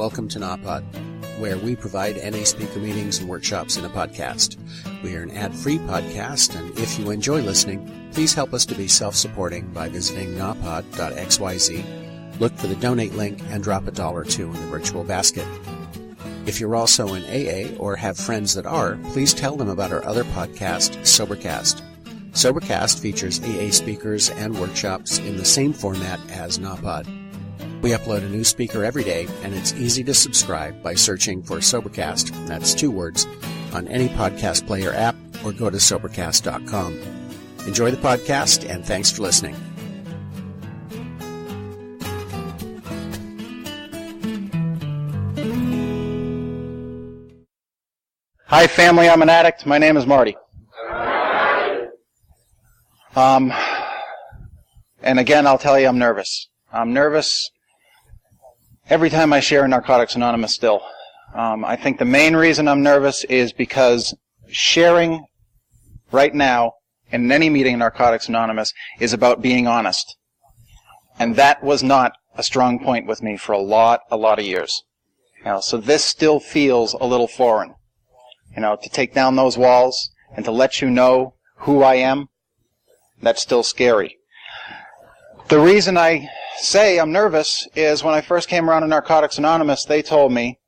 welcome to NAPOD, where we provide NA speaker meetings and workshops in a podcast. We are an ad-free podcast, and if you enjoy listening, please help us to be self-supporting by visiting napod.xyz, look for the donate link, and drop $1 or $2 in the virtual basket. If you're also in AA or have friends that are, please tell them about our other podcast, Sobercast. Sobercast features AA speakers and workshops in the same format as NAPOD. We upload a new speaker every day, and it's easy to subscribe by searching for Sobercast, that's 2 words, on any podcast player app, or go to Sobercast.com. Enjoy the podcast, and thanks for listening. Hi, family. I'm an addict. My name is Marty. And again, I'll tell you, I'm nervous. I'm nervous every time I share in Narcotics Anonymous still. I think the main reason I'm nervous is because sharing right now in any meeting in Narcotics Anonymous is about being honest. And that was not a strong point with me for a lot of years. So this still feels a little foreign. To take down those walls and to let you know who I am, that's still scary. The reason I say I'm nervous is when I first came around to Narcotics Anonymous, they told me,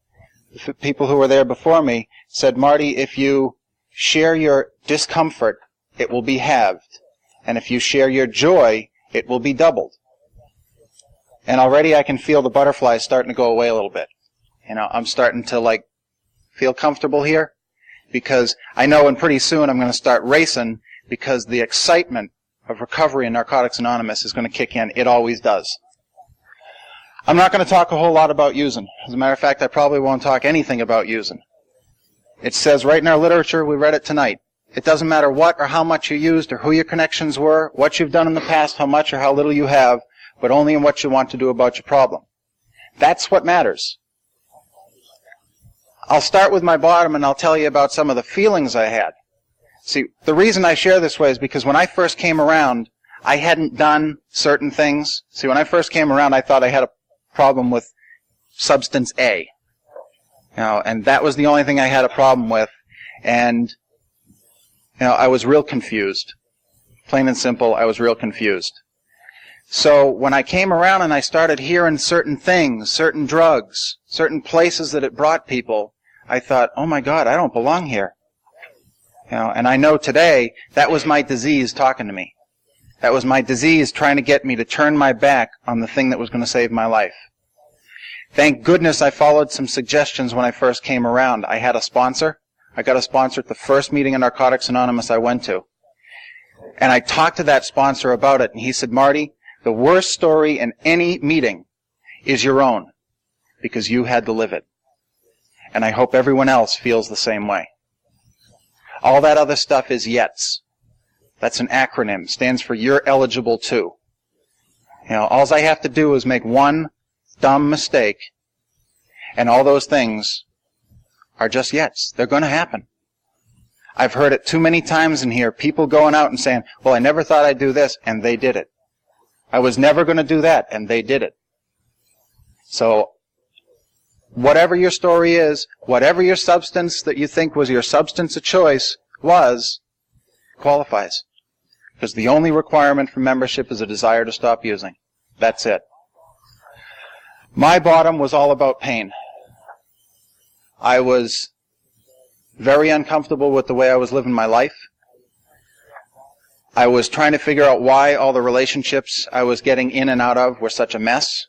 the people who were there before me, said, Marty, if you share your discomfort, it will be halved. And if you share your joy, it will be doubled. And already I can feel the butterflies starting to go away a little bit. I'm starting to feel comfortable here because I know and pretty soon I'm going to start racing because the excitement of recovery in Narcotics Anonymous is going to kick in. It always does. I'm not going to talk a whole lot about using. As a matter of fact, I probably won't talk anything about using. It says right in our literature, we read it tonight, it doesn't matter what or how much you used or who your connections were, what you've done in the past, how much or how little you have, but only in what you want to do about your problem. That's what matters. I'll start with my bottom and I'll tell you about some of the feelings I had. See, the reason I share this way is because when I first came around, I hadn't done certain things. See, when I first came around, I thought I had a problem with substance A. And that was the only thing I had a problem with. And, I was real confused. Plain and simple, I was real confused. So when I came around and I started hearing certain things, certain drugs, certain places that it brought people, I thought, oh my God, I don't belong here. And I know today that was my disease talking to me. That was my disease trying to get me to turn my back on the thing that was going to save my life. Thank goodness I followed some suggestions when I first came around. I had a sponsor. I got a sponsor at the first meeting in Narcotics Anonymous I went to. And I talked to that sponsor about it, and he said, Marty, the worst story in any meeting is your own, because you had to live it. And I hope everyone else feels the same way. All that other stuff is YETS. That's an acronym. Stands for You're Eligible Too. All I have to do is make one dumb mistake, and all those things are just YETS. They're going to happen. I've heard it too many times in here, people going out and saying, well, I never thought I'd do this, and they did it. I was never going to do that, and they did it. So, whatever your story is, whatever your substance that you think was your substance of choice qualifies. Because the only requirement for membership is a desire to stop using. That's it. My bottom was all about pain. I was very uncomfortable with the way I was living my life. I was trying to figure out why all the relationships I was getting in and out of were such a mess.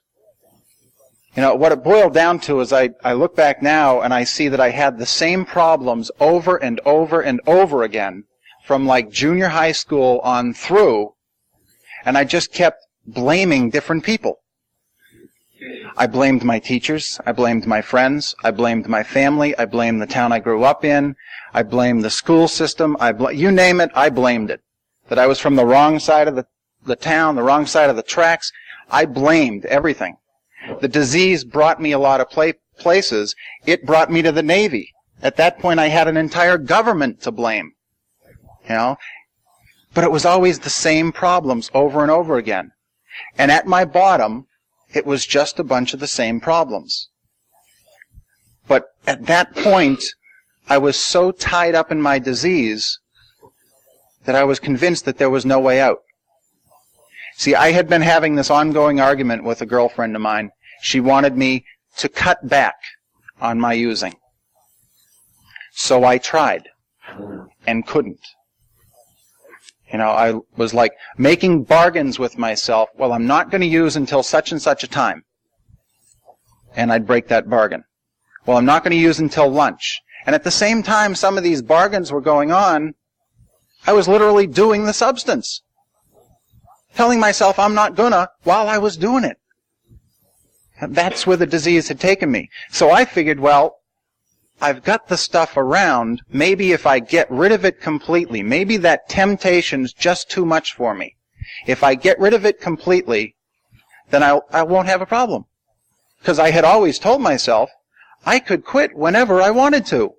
What it boiled down to is I look back now and I see that I had the same problems over and over and over again from junior high school on through, and I just kept blaming different people. I blamed my teachers, I blamed my friends, I blamed my family, I blamed the town I grew up in, I blamed the school system, you name it, I blamed it. That I was from the wrong side of the town, the wrong side of the tracks, I blamed everything. The disease brought me a lot of places. It brought me to the Navy. At that point, I had an entire government to blame. But it was always the same problems over and over again. And at my bottom, it was just a bunch of the same problems. at that point, I was so tied up in my disease that I was convinced that there was no way out. See, I had been having this ongoing argument with a girlfriend of mine. She wanted me to cut back on my using. So I tried and couldn't. I was like making bargains with myself. Well, I'm not going to use until such and such a time. And I'd break that bargain. Well, I'm not going to use until lunch. And at the same time some of these bargains were going on, I was literally doing the substance. Telling myself I'm not gonna while I was doing it. That's where the disease had taken me. So I figured, well, I've got the stuff around. Maybe if I get rid of it completely, maybe that temptation's just too much for me. If I get rid of it completely, then I won't have a problem. Because I had always told myself I could quit whenever I wanted to.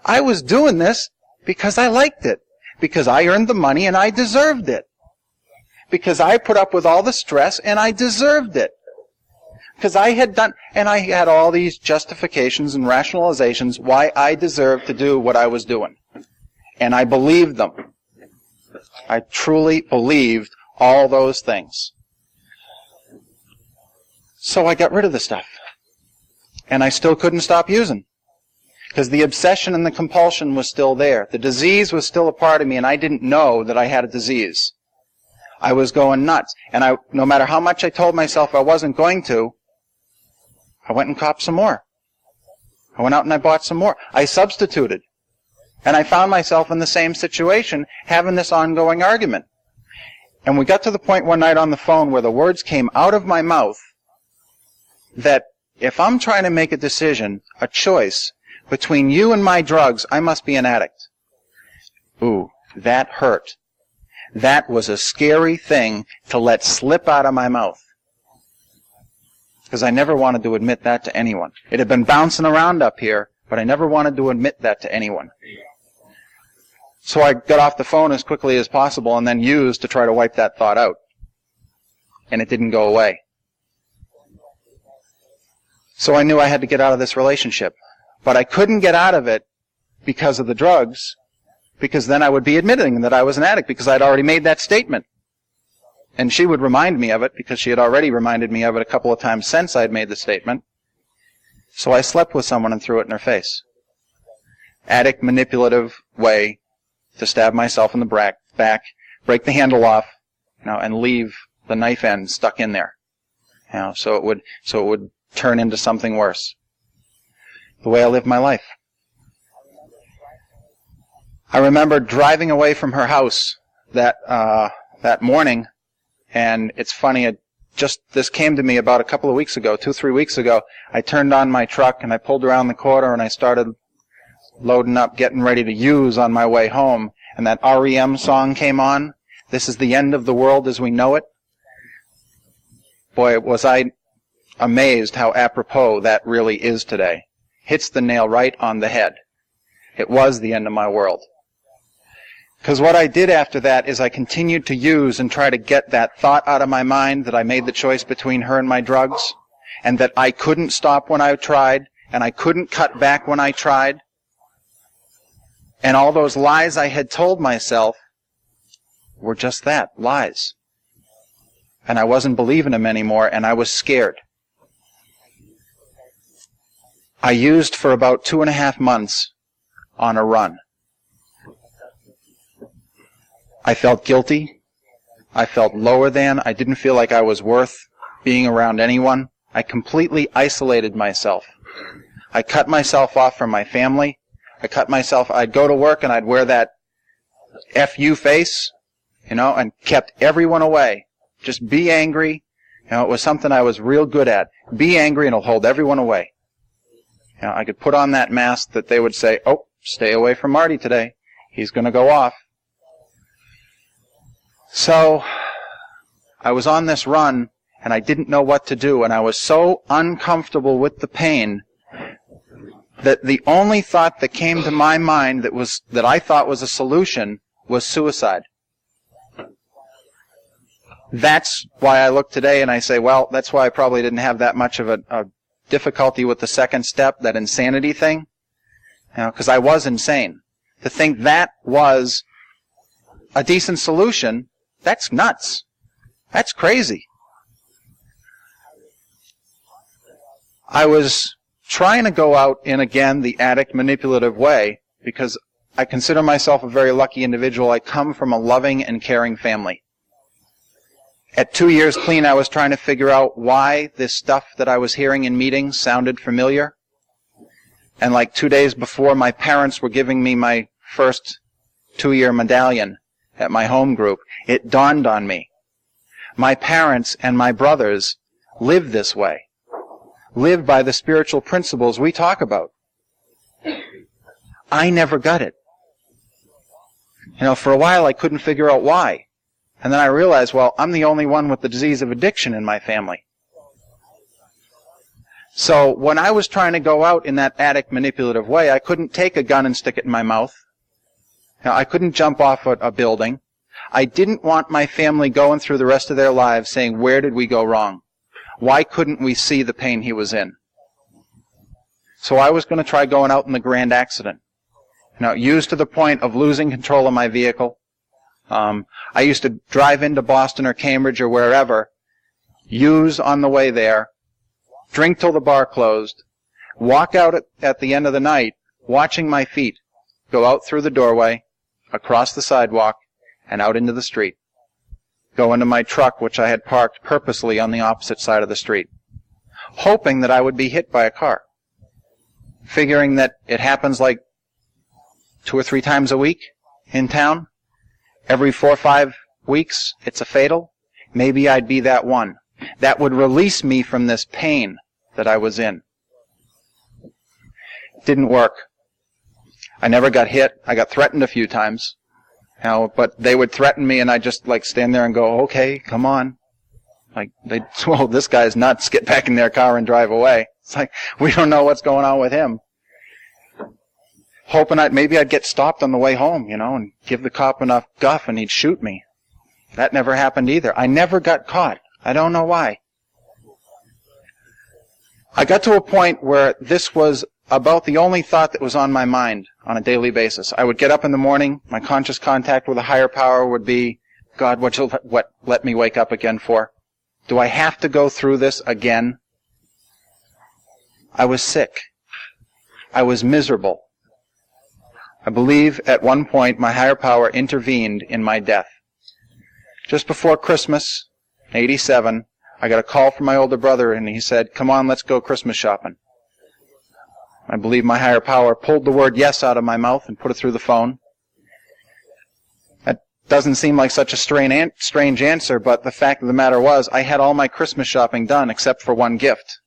I was doing this because I liked it. Because I earned the money and I deserved it. Because I put up with all the stress and I deserved it. Because I had all these justifications and rationalizations why I deserved to do what I was doing. And I believed them. I truly believed all those things. So I got rid of the stuff. And I still couldn't stop using. Because the obsession and the compulsion was still there. The disease was still a part of me, and I didn't know that I had a disease. I was going nuts. And no matter how much I told myself I wasn't going to, I went and copped some more. I went out and I bought some more. I substituted. And I found myself in the same situation, having this ongoing argument. And we got to the point one night on the phone where the words came out of my mouth that if I'm trying to make a decision, a choice, between you and my drugs, I must be an addict. Ooh, that hurt. That was a scary thing to let slip out of my mouth. Because I never wanted to admit that to anyone. It had been bouncing around up here, but I never wanted to admit that to anyone. So I got off the phone as quickly as possible and then used to try to wipe that thought out. And it didn't go away. So I knew I had to get out of this relationship. But I couldn't get out of it because of the drugs, because then I would be admitting that I was an addict because I'd already made that statement. And she would remind me of it because she had already reminded me of it a couple of times since I'd made the statement. So I slept with someone and threw it in her face. Addict, manipulative way to stab myself in the back, break the handle off, and leave the knife end stuck in there. So it would turn into something worse. The way I lived my life. I remember driving away from her house that morning, and it's funny, this came to me about a couple of weeks ago, 2-3 weeks ago. I turned on my truck and I pulled around the corner and I started loading up, getting ready to use on my way home, and that REM song came on. This is the end of the world as we know it. Boy, was I amazed how apropos that really is today. Hits the nail right on the head. It was the end of my world. Because what I did after that is I continued to use and try to get that thought out of my mind that I made the choice between her and my drugs, and that I couldn't stop when I tried, and I couldn't cut back when I tried. And all those lies I had told myself were just that, lies. And I wasn't believing them anymore, and I was scared. I used for about 2.5 months on a run. I felt guilty. I felt lower than. I didn't feel like I was worth being around anyone. I completely isolated myself. I cut myself off from my family. I'd go to work and I'd wear that FU face, and kept everyone away. Just be angry. It was something I was real good at. Be angry and it'll hold everyone away. I could put on that mask that they would say, oh, stay away from Marty today. He's going to go off. So I was on this run, and I didn't know what to do, and I was so uncomfortable with the pain that the only thought that came to my mind that I thought was a solution was suicide. That's why I look today and I say, well, that's why I probably didn't have that much of a difficulty with the second step, that insanity thing, because I was insane. To think that was a decent solution, that's nuts. That's crazy. I was trying to go out in, again, the addict manipulative way, because I consider myself a very lucky individual. I come from a loving and caring family. At 2 years clean, I was trying to figure out why this stuff that I was hearing in meetings sounded familiar. And like 2 days before, my parents were giving me my first 2-year medallion at my home group, it dawned on me. My parents and my brothers live this way, live by the spiritual principles we talk about. I never got it. For a while I couldn't figure out why. And then I realized, well, I'm the only one with the disease of addiction in my family. So when I was trying to go out in that addict manipulative way, I couldn't take a gun and stick it in my mouth. I couldn't jump off a building. I didn't want my family going through the rest of their lives saying, where did we go wrong? Why couldn't we see the pain he was in? So I was going to try going out in the grand accident. Used to the point of losing control of my vehicle. I used to drive into Boston or Cambridge or wherever, use on the way there, drink till the bar closed, walk out at the end of the night, watching my feet go out through the doorway, across the sidewalk, and out into the street. Go into my truck, which I had parked purposely on the opposite side of the street, hoping that I would be hit by a car, figuring that it happens like 2 or 3 times a week in town. Every 4 or 5 weeks, it's a fatal. Maybe I'd be that one. That would release me from this pain that I was in. Didn't work. I never got hit. I got threatened a few times. But they would threaten me, and I'd just stand there and go, okay, come on. Whoa, this guy's nuts. Get back in their car and drive away. It's like, we don't know what's going on with him. Hoping maybe I'd get stopped on the way home, and give the cop enough guff and he'd shoot me. That never happened either. I never got caught. I don't know why. I got to a point where this was about the only thought that was on my mind on a daily basis. I would get up in the morning, my conscious contact with a higher power would be, God, what let me wake up again for? Do I have to go through this again? I was sick. I was miserable. I believe at one point my higher power intervened in my death. Just before Christmas, 87, I got a call from my older brother, and he said, come on, let's go Christmas shopping. I believe my higher power pulled the word yes out of my mouth and put it through the phone. That doesn't seem like such a strange answer, but the fact of the matter was I had all my Christmas shopping done except for one gift,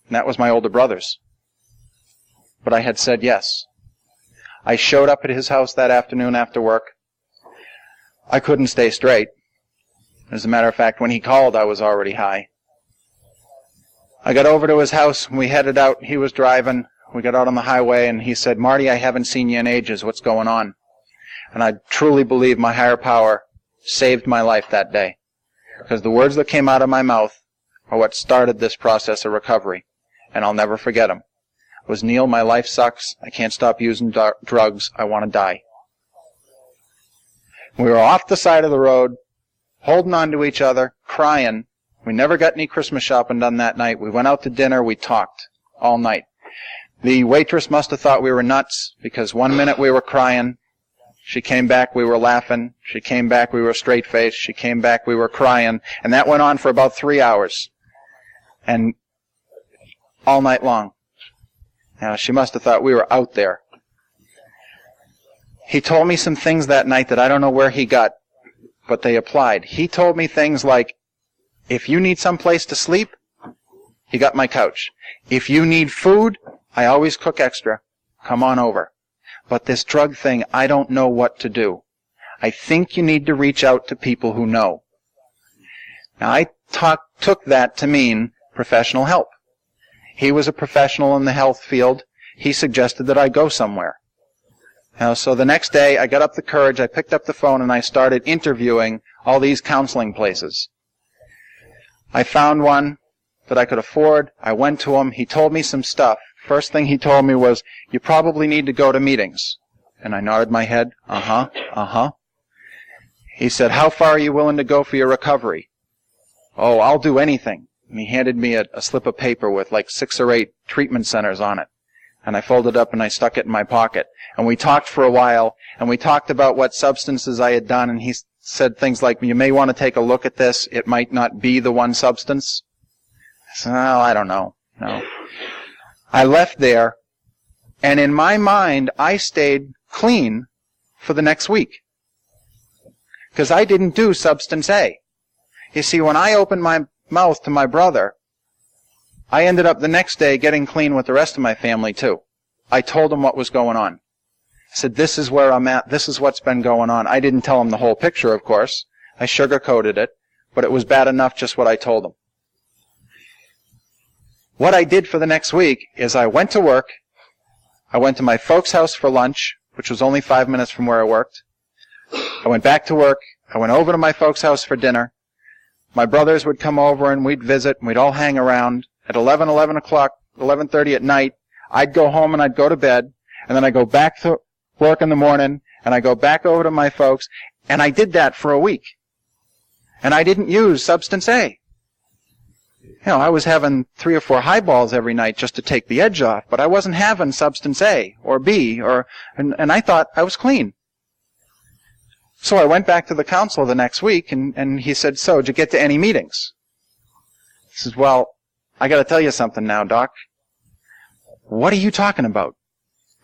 and that was my older brother's. But I had said yes. I showed up at his house that afternoon after work. I couldn't stay straight. As a matter of fact, when he called, I was already high. I got over to his house, and we headed out. He was driving. We got out on the highway, and he said, Marty, I haven't seen you in ages. What's going on? And I truly believe my higher power saved my life that day, because the words that came out of my mouth are what started this process of recovery, and I'll never forget them. Was, Neil, my life sucks. I can't stop using drugs. I want to die. We were off the side of the road, holding on to each other, crying. We never got any Christmas shopping done that night. We went out to dinner. We talked all night. The waitress must have thought we were nuts, because 1 minute we were crying. She came back, we were laughing. She came back, we were straight-faced. She came back, we were crying. And that went on for about 3 hours. And all night long. Now, she must have thought we were out there. He told me some things that night that I don't know where he got, but they applied. He told me things like, if you need some place to sleep, you got my couch. If you need food, I always cook extra. Come on over. But this drug thing, I don't know what to do. I think you need to reach out to people who know. Now, I took that to mean professional help. He was a professional in the health field. He suggested that I go somewhere. So the next day, I got up the courage, I picked up the phone, and I started interviewing all these counseling places. I found one that I could afford. I went to him. He told me some stuff. First thing he told me was, you probably need to go to meetings. And I nodded my head. Uh-huh. He said, how far are you willing to go for your recovery? Oh, I'll do anything. And he handed me a slip of paper with like 6 or 8 treatment centers on it. And I folded it up and I stuck it in my pocket. And we talked for a while, and we talked about what substances I had done, and he said things like, you may want to take a look at this. It might not be the one substance. I said, oh, I don't know. No. I left there, and in my mind, I stayed clean for the next week. Because I didn't do substance A. You see, when I opened my mouth to my brother, I ended up the next day getting clean with the rest of my family, too. I told him what was going on. I said, this is where I'm at. This is what's been going on. I didn't tell him the whole picture, of course. I sugarcoated it, but it was bad enough just what I told him. What I did for the next week is I went to work. I went to my folks' house for lunch, which was only 5 minutes from where I worked. I went back to work. I went over to my folks' house for dinner. My brothers would come over and we'd visit, and we'd all hang around. At 11 o'clock, 11:30 at night, I'd go home and I'd go to bed, and then I'd go back to work in the morning, and I go back over to my folks, and I did that for a week. And I didn't use substance A. I was having 3 or 4 highballs every night just to take the edge off, but I wasn't having substance A or B, and I thought I was clean. So I went back to the counselor the next week, and he said, so, did you get to any meetings? He says, well, I got to tell you something now, Doc. What are you talking about?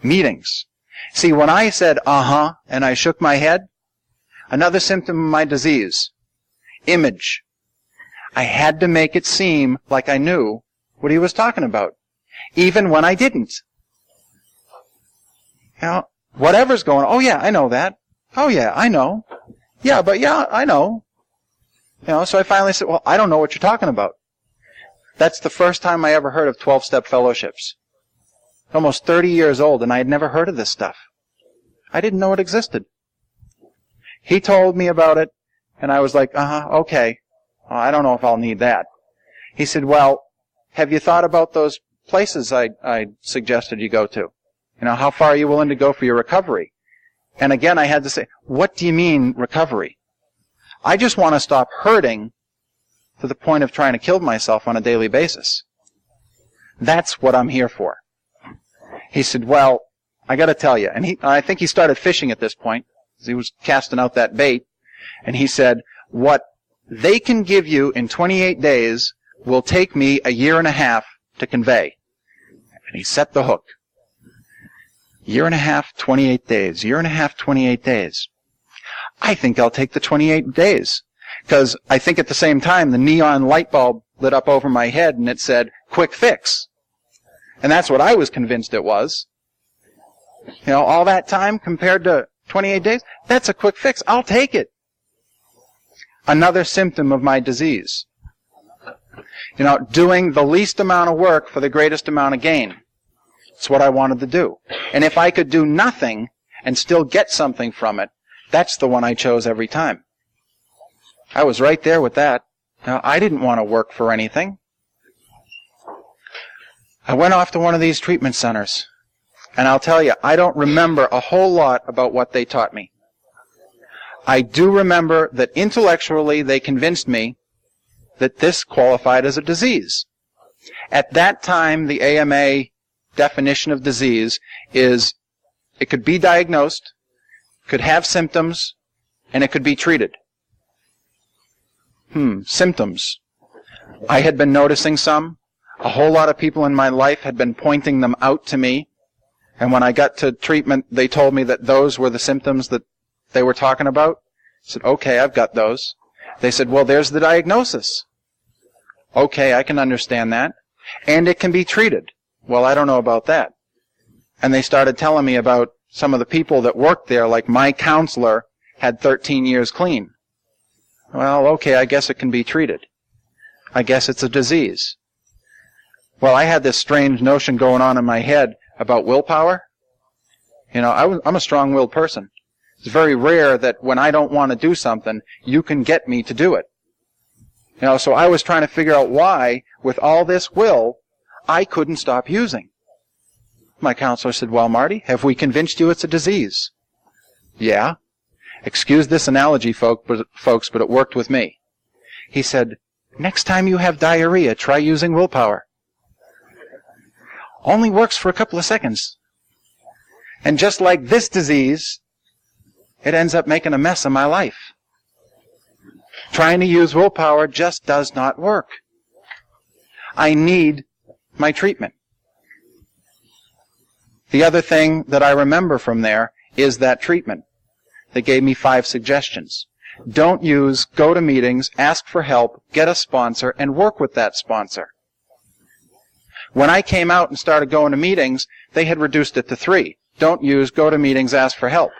Meetings. See, when I said, and I shook my head, another symptom of my disease, image. I had to make it seem like I knew what he was talking about, even when I didn't. Whatever's going on, oh yeah, I know that. Oh yeah, I know. Yeah, I know. So I finally said, well, I don't know what you're talking about. That's the first time I ever heard of 12-step fellowships. Almost 30 years old, and I had never heard of this stuff. I didn't know it existed. He told me about it, and I was like, okay. I don't know if I'll need that. He said, well, have you thought about those places I suggested you go to? How far are you willing to go for your recovery? And again, I had to say, what do you mean recovery? I just want to stop hurting to the point of trying to kill myself on a daily basis. That's what I'm here for. He said, well, I got to tell you. And I think he started fishing at this point. He was casting out that bait. And he said, what they can give you in 28 days will take me a year and a half to convey. And he set the hook. Year and a half, 28 days. Year and a half, 28 days. I think I'll take the 28 days. Because I think at the same time, the neon light bulb lit up over my head and it said, quick fix. And that's what I was convinced it was. All that time compared to 28 days, that's a quick fix. I'll take it. Another symptom of my disease. Doing the least amount of work for the greatest amount of gain. It's what I wanted to do. And if I could do nothing and still get something from it, that's the one I chose every time. I was right there with that. I didn't want to work for anything. I went off to one of these treatment centers, and I'll tell you, I don't remember a whole lot about what they taught me. I do remember that intellectually they convinced me that this qualified as a disease. At that time, the AMA definition of disease is it could be diagnosed, could have symptoms, and it could be treated. Symptoms. I had been noticing some. A whole lot of people in my life had been pointing them out to me. And when I got to treatment, they told me that those were the symptoms that they were talking about. I said, okay, I've got those. They said, well, there's the diagnosis. Okay, I can understand that. And it can be treated. Well, I don't know about that. And they started telling me about some of the people that worked there, like my counselor had 13 years clean. Well, okay, I guess it can be treated. I guess it's a disease. Well, I had this strange notion going on in my head about willpower. I'm a strong-willed person. It's very rare that when I don't want to do something, you can get me to do it. So I was trying to figure out why, with all this will, I couldn't stop using. My counselor said, well, Marty, have we convinced you it's a disease? Yeah. Excuse this analogy, folks, but it worked with me. He said, next time you have diarrhea, try using willpower. Only works for a couple of seconds. And just like this disease, it ends up making a mess of my life. Trying to use willpower just does not work. I need my treatment. The other thing that I remember from there is that treatment. They gave me 5 suggestions. Don't use, go to meetings, ask for help, get a sponsor, and work with that sponsor. When I came out and started going to meetings, they had reduced it to 3. Don't use, go to meetings, ask for help.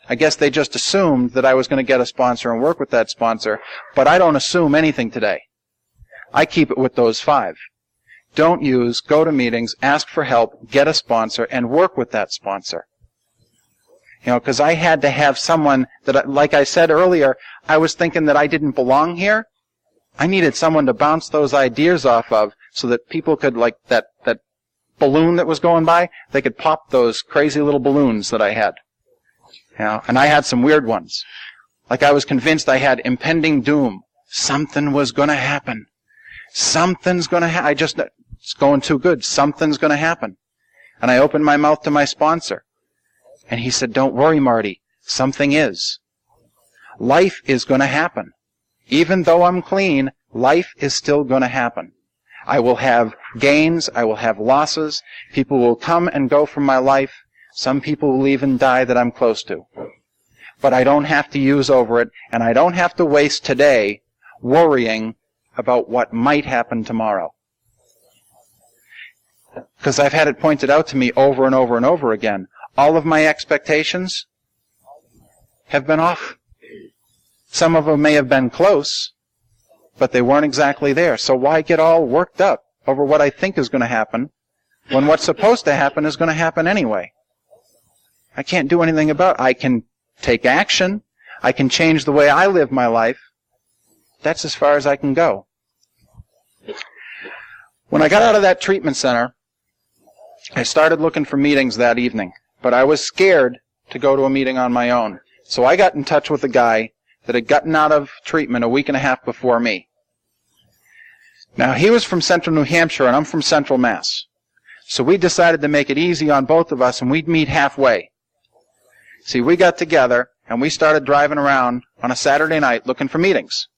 I guess they just assumed that I was going to get a sponsor and work with that sponsor, but I don't assume anything today. I keep it with those 5. Don't use, go to meetings, ask for help, get a sponsor, and work with that sponsor. Because I had to have someone that, like I said earlier, I was thinking that I didn't belong here. I needed someone to bounce those ideas off of so that people could, like that balloon that was going by, they could pop those crazy little balloons that I had. And I had some weird ones. Like I was convinced I had impending doom. Something was going to happen. Something's going to happen. It's going too good. Something's going to happen. And I opened my mouth to my sponsor. And he said, don't worry, Marty. Something is. Life is going to happen. Even though I'm clean, life is still going to happen. I will have gains. I will have losses. People will come and go from my life. Some people will even die that I'm close to. But I don't have to use over it, and I don't have to waste today worrying about what might happen tomorrow. Because I've had it pointed out to me over and over and over again. All of my expectations have been off. Some of them may have been close, but they weren't exactly there. So why get all worked up over what I think is going to happen when what's supposed to happen is going to happen anyway? I can't do anything about it. I can take action. I can change the way I live my life. That's as far as I can go. When I got out of that treatment center, I started looking for meetings that evening. But I was scared to go to a meeting on my own. So I got in touch with a guy that had gotten out of treatment a week and a half before me. Now, he was from central New Hampshire, and I'm from central Mass. So we decided to make it easy on both of us, and we'd meet halfway. See, we got together, and we started driving around on a Saturday night looking for meetings.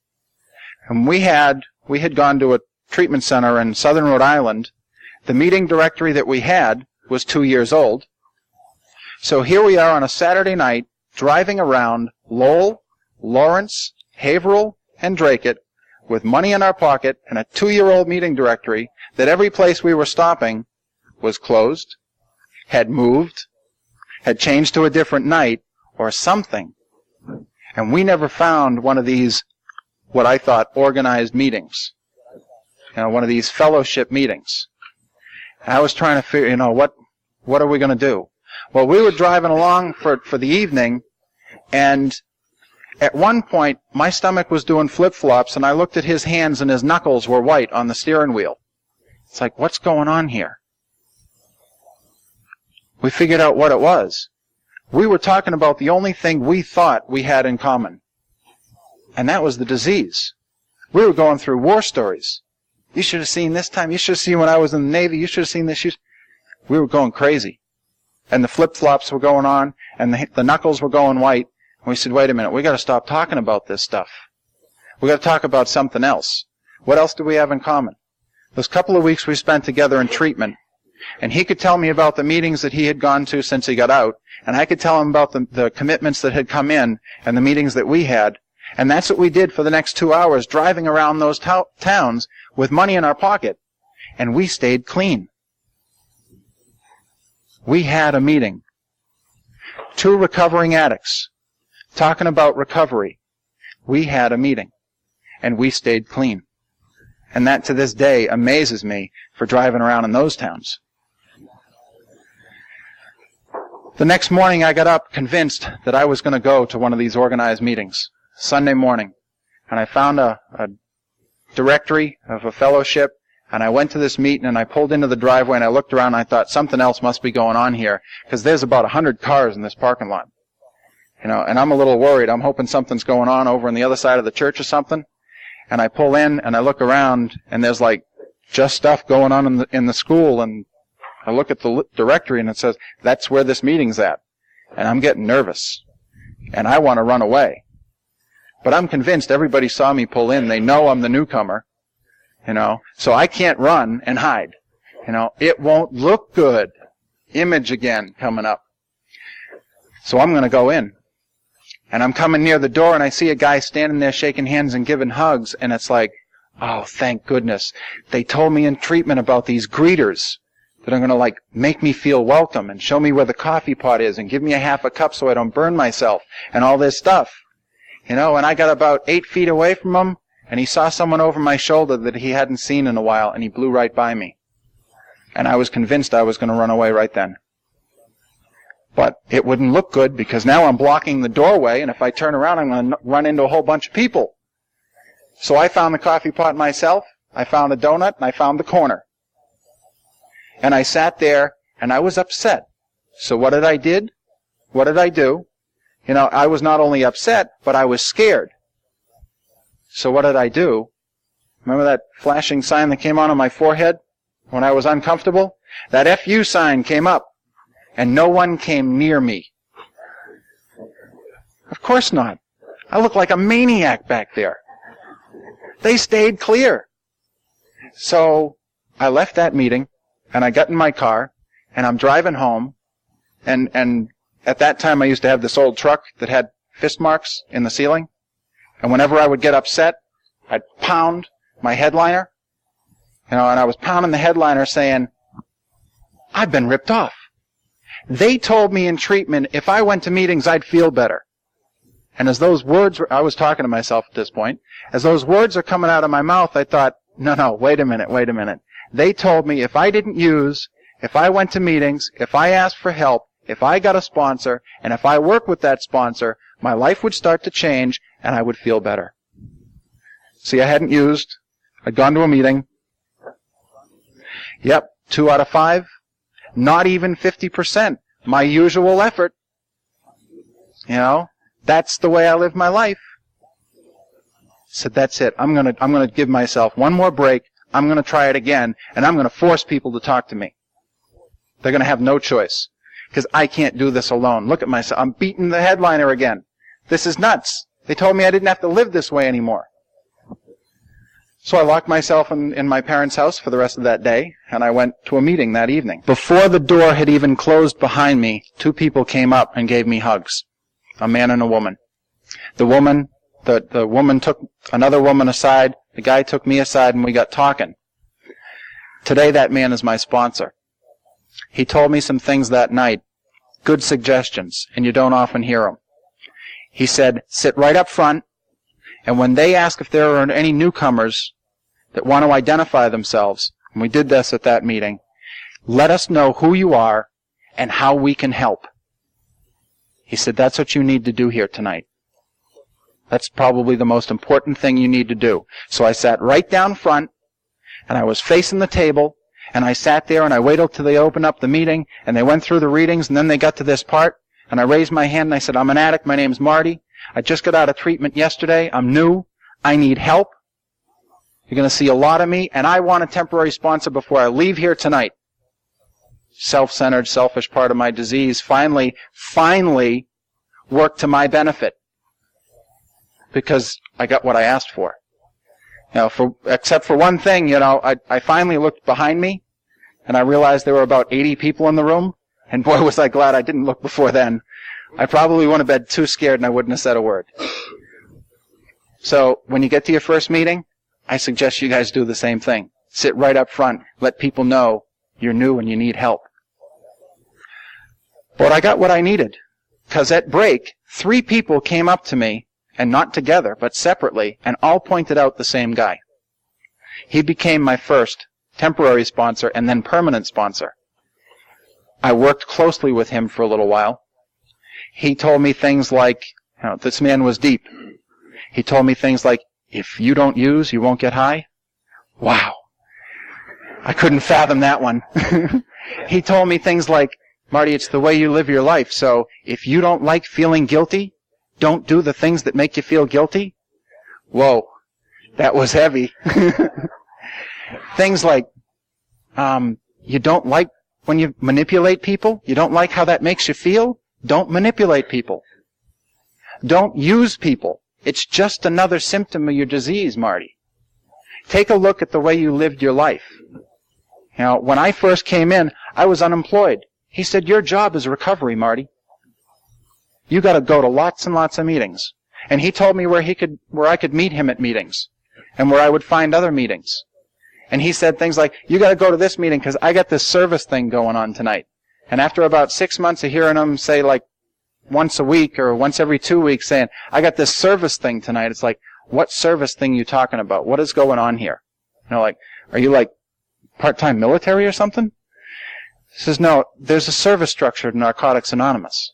And we had gone to a treatment center in southern Rhode Island. The meeting directory that we had was 2 years old. So here we are on a Saturday night, driving around Lowell, Lawrence, Haverhill, and Dracut, with money in our pocket and a 2-year-old meeting directory that every place we were stopping was closed, had moved, had changed to a different night, or something. And we never found one of these, what I thought, organized meetings. One of these fellowship meetings. And I was trying to figure, what are we going to do? Well, we were driving along for the evening, and at one point, my stomach was doing flip-flops, and I looked at his hands, and his knuckles were white on the steering wheel. It's like, what's going on here? We figured out what it was. We were talking about the only thing we thought we had in common, and that was the disease. We were going through war stories. You should have seen this time. You should have seen when I was in the Navy. You should have seen this. We were going crazy. And the flip-flops were going on, and the knuckles were going white. And we said, wait a minute, we got to stop talking about this stuff. We got to talk about something else. What else do we have in common? Those couple of weeks we spent together in treatment, and he could tell me about the meetings that he had gone to since he got out, and I could tell him about the commitments that had come in and the meetings that we had. And that's what we did for the next 2 hours, driving around those towns with money in our pocket. And we stayed clean. We had a meeting. 2 recovering addicts talking about recovery. We had a meeting. And we stayed clean. And that to this day amazes me for driving around in those towns. The next morning I got up convinced that I was going to go to one of these organized meetings. Sunday morning. And I found a directory of a fellowship, and I went to this meeting, and I pulled into the driveway, and I looked around, and I thought something else must be going on here, because there's about 100 cars in this parking lot. And I'm a little worried. I'm hoping something's going on over on the other side of the church or something. And I pull in, and I look around, and there's like just stuff going on in the school, and I look at the directory, and it says, that's where this meeting's at. And I'm getting nervous. And I want to run away. But I'm convinced everybody saw me pull in. They know I'm the newcomer. So I can't run and hide. It won't look good. Image again coming up. So I'm going to go in. And I'm coming near the door, and I see a guy standing there shaking hands and giving hugs, and it's like, oh, thank goodness. They told me in treatment about these greeters that are going to, make me feel welcome and show me where the coffee pot is and give me a half a cup so I don't burn myself and all this stuff. And I got about 8 feet away from him, and he saw someone over my shoulder that he hadn't seen in a while, and he blew right by me. And I was convinced I was going to run away right then. But it wouldn't look good because now I'm blocking the doorway, and if I turn around, I'm going to run into a whole bunch of people. So I found the coffee pot myself, I found a donut, and I found the corner. And I sat there, and I was upset. So what did I do? I was not only upset, but I was scared. So what did I do? Remember that flashing sign that came on my forehead when I was uncomfortable? That FU sign came up. And no one came near me. Of course not. I looked like a maniac back there. They stayed clear. So I left that meeting, and I got in my car, and I'm driving home, and at that time I used to have this old truck that had fist marks in the ceiling, and whenever I would get upset, I'd pound my headliner, and I was pounding the headliner saying, I've been ripped off. They told me in treatment if I went to meetings, I'd feel better. And as those words were, I was talking to myself at this point, as those words are coming out of my mouth, I thought, no, wait a minute. They told me if I went to meetings, if I asked for help, if I got a sponsor, and if I worked with that sponsor, my life would start to change, and I would feel better. See, I hadn't used. I'd gone to a meeting. Yep, 2 out of 5. Not even 50%. My usual effort. That's the way I live my life. So that's it. I'm gonna give myself one more break. I'm gonna try it again, and I'm gonna force people to talk to me. They're gonna have no choice. Because I can't do this alone. Look at myself. I'm beating the headliner again. This is nuts. They told me I didn't have to live this way anymore. So I locked myself in my parents' house for the rest of that day, and I went to a meeting that evening. Before the door had even closed behind me, 2 people came up and gave me hugs. A man and a woman. The woman took another woman aside, the guy took me aside, and we got talking. Today that man is my sponsor. He told me some things that night, good suggestions, and you don't often hear them. He said, sit right up front, and when they ask if there are any newcomers that want to identify themselves, and we did this at that meeting, let us know who you are and how we can help. He said, that's what you need to do here tonight. That's probably the most important thing you need to do. So I sat right down front, and I was facing the table, and I sat there, and I waited till they opened up the meeting, and they went through the readings, and then they got to this part, and I raised my hand, and I said, I'm an addict, my name's Marty. I just got out of treatment yesterday. I'm new. I need help. You're going to see a lot of me, and I want a temporary sponsor before I leave here tonight. Self-centered, selfish part of my disease finally worked to my benefit because I got what I asked for. Except for one thing, I finally looked behind me, and I realized there were about 80 people in the room, and boy, was I glad I didn't look before then. I probably wouldn't have been too scared, and I wouldn't have said a word. So when you get to your first meeting, I suggest you guys do the same thing. Sit right up front. Let people know you're new and you need help. But I got what I needed. Because at break, 3 people came up to me, and not together, but separately, and all pointed out the same guy. He became my first temporary sponsor and then permanent sponsor. I worked closely with him for a little while. He told me things like, this man was deep. He told me things like, if you don't use, you won't get high? Wow. I couldn't fathom that one. He told me things like, Marty, it's the way you live your life, so if you don't like feeling guilty, don't do the things that make you feel guilty. Whoa, that was heavy. Things like, you don't like when you manipulate people? You don't like how that makes you feel? Don't manipulate people. Don't use people. It's just another symptom of your disease, Marty. Take a look at the way you lived your life. You know, when I first came in, I was unemployed. He said, your job is recovery, Marty. You got to go to lots and lots of meetings. And he told me where I could meet him at meetings and where I would find other meetings. And he said things like, you got to go to this meeting because I got this service thing going on tonight. And after about 6 months of hearing him say like once a week or once every 2 weeks saying, I got this service thing tonight, it's like, what service thing you talking about? What is going on here? You know, like, are you like part-time military or something? He says, no, there's a service structure to Narcotics Anonymous.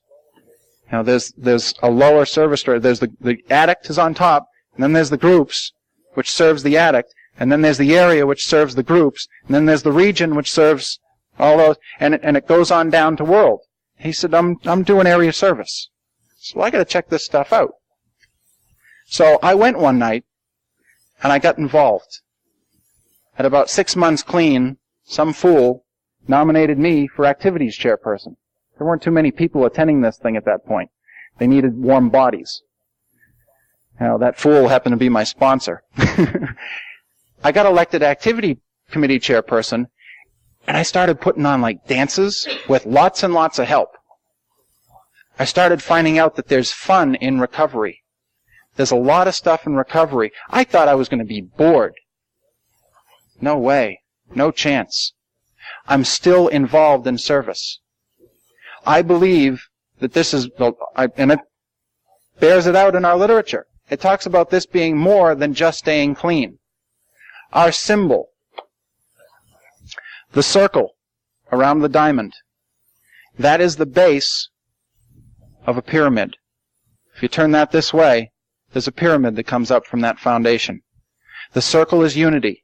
You know, there's a lower service structure. There's the addict is on top, and then there's the groups, which serves the addict, and then there's the area which serves the groups, and then there's the region which serves all those, and it goes on down to world. He said, I'm doing area service. So I got to check this stuff out. So I went one night, and I got involved. At about 6 months clean, some fool nominated me for activities chairperson. There weren't too many people attending this thing at that point. They needed warm bodies. You know, that fool happened to be my sponsor. I got elected activity committee chairperson, and I started putting on like dances with lots and lots of help. I started finding out that there's fun in recovery. There's a lot of stuff in recovery. I thought I was going to be bored. No way. No chance. I'm still involved in service. I believe that this is, and it bears it out in our literature. It talks about this being more than just staying clean. Our symbol, the circle around the diamond, that is the base of a pyramid. If you turn that this way, there's a pyramid that comes up from that foundation. The circle is unity,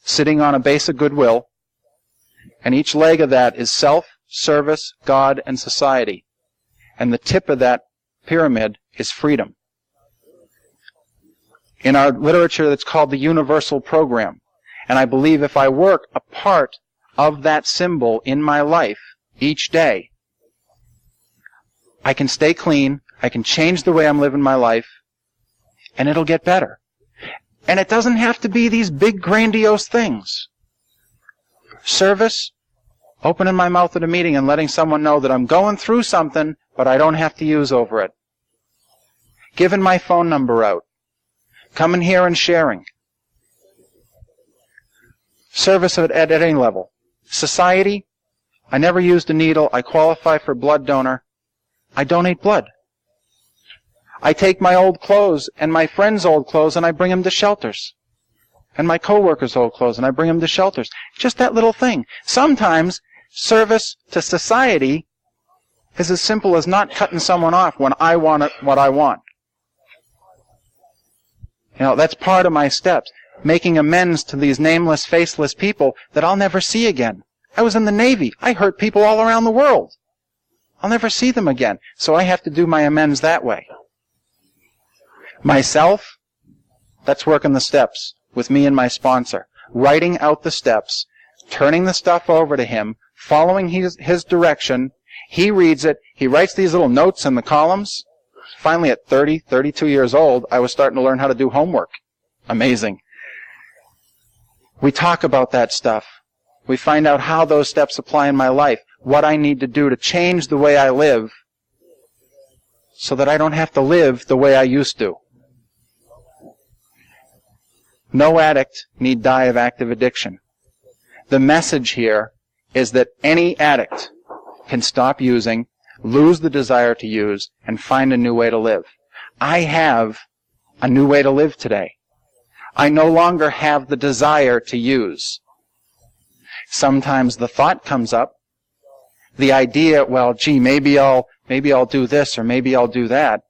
sitting on a base of goodwill, and each leg of that is self, service, God, and society. And the tip of that pyramid is freedom. In our literature, that's called the universal program. And I believe if I work a part of that symbol in my life each day, I can stay clean, I can change the way I'm living my life, and it'll get better. And it doesn't have to be these big, grandiose things. Service, opening my mouth at a meeting and letting someone know that I'm going through something, but I don't have to use over it. Giving my phone number out. Coming here and sharing. Service at any level. Society, I never used a needle. I qualify for blood donor. I donate blood. I take my old clothes and my friends' old clothes and I bring them to shelters. And my coworkers' old clothes and I bring them to shelters. Just that little thing. Sometimes service to society is as simple as not cutting someone off when I want what I want. You know, that's part of my steps. Making amends to these nameless, faceless people that I'll never see again. I was in the Navy. I hurt people all around the world. I'll never see them again. So I have to do my amends that way. Myself, that's working the steps with me and my sponsor. Writing out the steps, turning the stuff over to him, following his direction. He reads it. He writes these little notes in the columns. Finally, at 32 years old, I was starting to learn how to do homework. Amazing. We talk about that stuff. We find out how those steps apply in my life, what I need to do to change the way I live so that I don't have to live the way I used to. No addict need die of active addiction. The message here is that any addict can stop using, lose the desire to use, and find a new way to live. I have a new way to live today. I no longer have the desire to use. Sometimes the thought comes up, the idea, well, gee, maybe I'll do this or maybe I'll do that.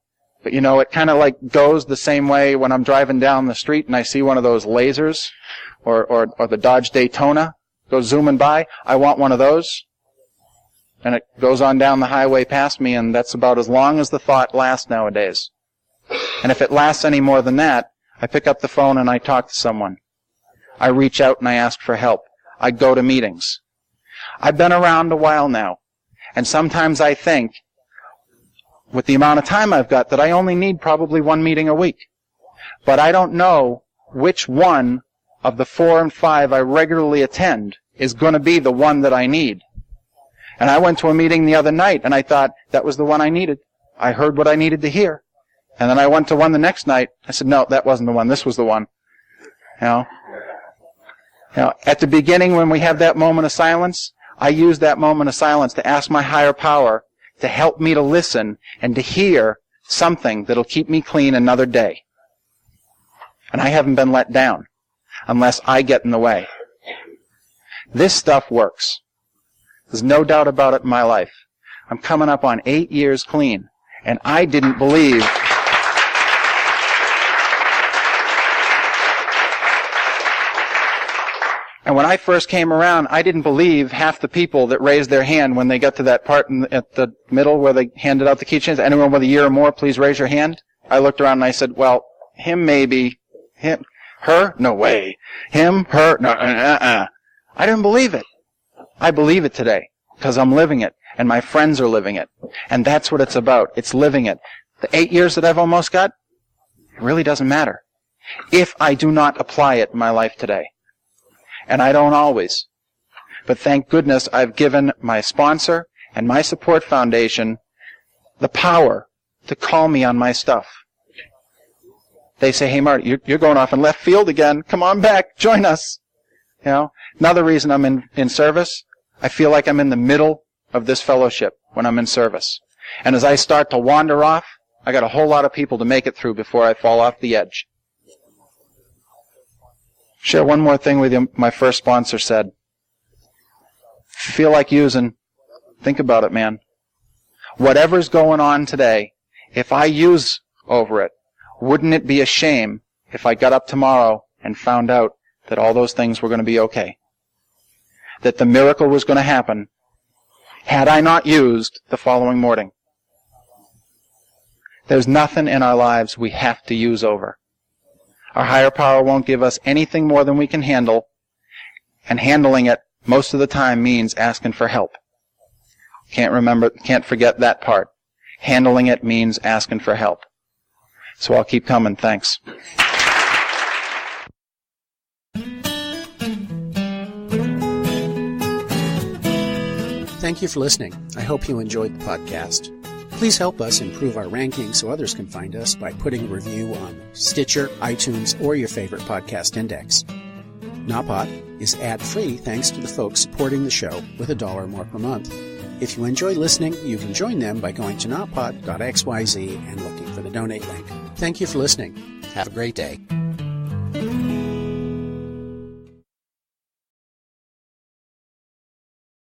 But it kind of like goes the same way when I'm driving down the street and I see one of those lasers or the Dodge Daytona goes zooming by. I want one of those. And it goes on down the highway past me, and that's about as long as the thought lasts nowadays. And if it lasts any more than that, I pick up the phone and I talk to someone. I reach out and I ask for help. I go to meetings. I've been around a while now, and sometimes I think, with the amount of time I've got, that I only need probably one meeting a week. But I don't know which one of the 4 and 5 I regularly attend is going to be the one that I need. And I went to a meeting the other night, and I thought that was the one I needed. I heard what I needed to hear. And then I went to one the next night. I said, no, that wasn't the one. This was the one. At the beginning when we have that moment of silence, I use that moment of silence to ask my higher power to help me to listen and to hear something that'll keep me clean another day. And I haven't been let down unless I get in the way. This stuff works. There's no doubt about it in my life. I'm coming up on 8 years clean, and I didn't believe... And when I first came around, I didn't believe half the people that raised their hand when they got to that part at the middle where they handed out the keychains. Anyone with a year or more, please raise your hand. I looked around and I said, well, him maybe. Him? Her? No way. Him? Her? No. I didn't believe it. I believe it today because I'm living it, and my friends are living it. And that's what it's about. It's living it. The 8 years that I've almost got, it really doesn't matter if I do not apply it in my life today. And I don't always. But thank goodness I've given my sponsor and my support foundation the power to call me on my stuff. They say, hey, Marty, you're going off in left field again. Come on back. Join us. Another reason I'm in service, I feel like I'm in the middle of this fellowship when I'm in service. And as I start to wander off, I got a whole lot of people to make it through before I fall off the edge. Share one more thing with you. My first sponsor said, if you feel like using, think about it, man. Whatever's going on today, if I use over it, wouldn't it be a shame if I got up tomorrow and found out that all those things were going to be okay? That the miracle was going to happen had I not used the following morning. There's nothing in our lives we have to use over. Our higher power won't give us anything more than we can handle, and handling it most of the time means asking for help. Can't forget that part. Handling it means asking for help. So I'll keep coming. Thanks. Thank you for listening. I hope you enjoyed the podcast. Please help us improve our ranking so others can find us by putting a review on Stitcher, iTunes, or your favorite podcast index. Nawpod is ad-free thanks to the folks supporting the show with $1 or more per month. If you enjoy listening, you can join them by going to nawpod.xyz and looking for the donate link. Thank you for listening. Have a great day.